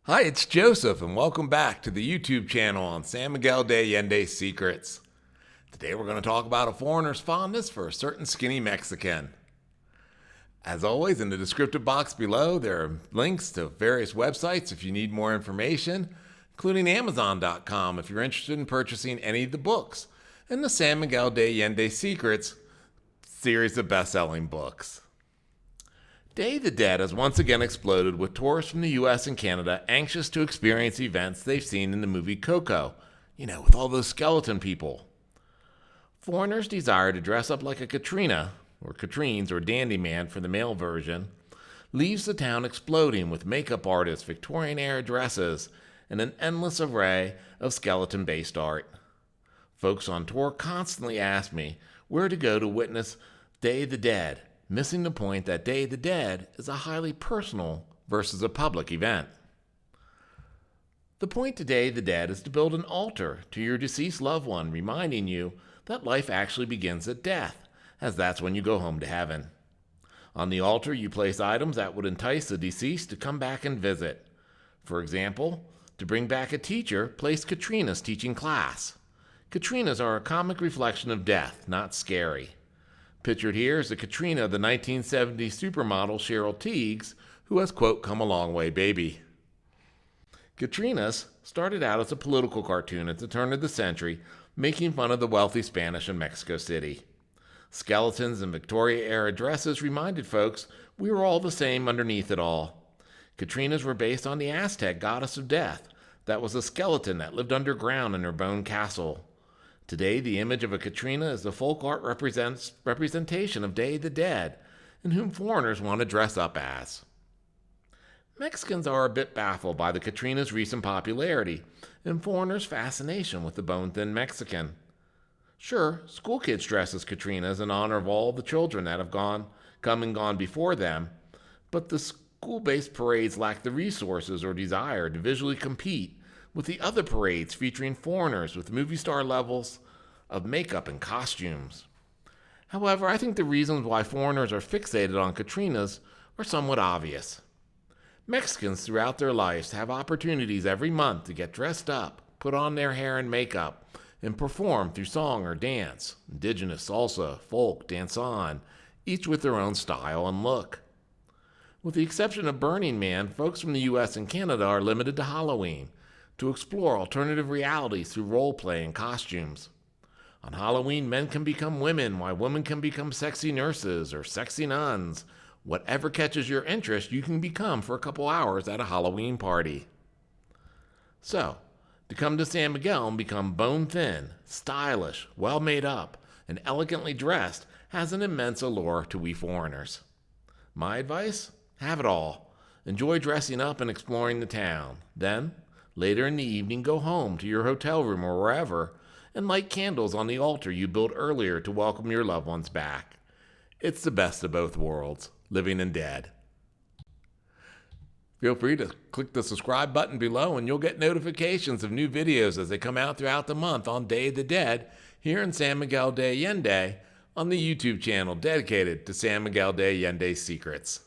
Hi, it's Joseph, and welcome back to the YouTube channel on San Miguel de Allende's Secrets. Today we're going to talk about a foreigner's fondness for a certain skinny Mexican. As always, in the descriptive box below, there are links to various websites if you need more information, including Amazon.com if you're interested in purchasing any of the books, and the San Miguel de Allende's Secrets series of best-selling books. Day of the Dead has once again exploded with tourists from the US and Canada anxious to experience events they've seen in the movie Coco, with all those skeleton people. Foreigners' desire to dress up like a Katrina, or Katrines, or Dandy Man for the male version, leaves the town exploding with makeup artists, Victorian-era dresses, and an endless array of skeleton-based art. Folks on tour constantly ask me where to go to witness Day of the Dead, missing the point that Day of the Dead is a highly personal versus a public event. The point to Day of the Dead is to build an altar to your deceased loved one, reminding you that life actually begins at death, as that's when you go home to heaven. On the altar, you place items that would entice the deceased to come back and visit. For example, to bring back a teacher, place Katrina's teaching class. Katrinas are a comic reflection of death, not scary. Pictured here is the Katrina of the 1970s supermodel Cheryl Tiegs, who has, quote, come a long way, baby. Katrinas started out as a political cartoon at the turn of the century, making fun of the wealthy Spanish in Mexico City. Skeletons and Victoria-era dresses reminded folks we were all the same underneath it all. Katrinas were based on the Aztec goddess of death, that was a skeleton that lived underground in her bone castle. Today, the image of a Katrina is the folk art representation of Day of the Dead, and whom foreigners want to dress up as. Mexicans are a bit baffled by the Katrina's recent popularity and foreigners' fascination with the bone-thin Mexican. Sure, school kids dress as Katrinas in honor of all the children that have come and gone before them, but the school-based parades lack the resources or desire to visually compete with the other parades featuring foreigners with movie star levels of makeup and costumes. However, I think the reasons why foreigners are fixated on Katrinas are somewhat obvious. Mexicans throughout their lives have opportunities every month to get dressed up, put on their hair and makeup, and perform through song or dance, indigenous, salsa, folk, danzón, each with their own style and look. With the exception of Burning Man, folks from the US and Canada are limited to Halloween, to explore alternative realities through role-play and costumes. On Halloween, men can become women, while women can become sexy nurses or sexy nuns. Whatever catches your interest, you can become for a couple hours at a Halloween party. So, to come to San Miguel and become bone-thin, stylish, well-made up, and elegantly dressed has an immense allure to we foreigners. My advice? Have it all. Enjoy dressing up and exploring the town. Then, later in the evening, go home to your hotel room or wherever and light candles on the altar you built earlier to welcome your loved ones back. It's the best of both worlds, living and dead. Feel free to click the subscribe button below and you'll get notifications of new videos as they come out throughout the month on Day of the Dead here in San Miguel de Allende on the YouTube channel dedicated to San Miguel de Allende's Secrets.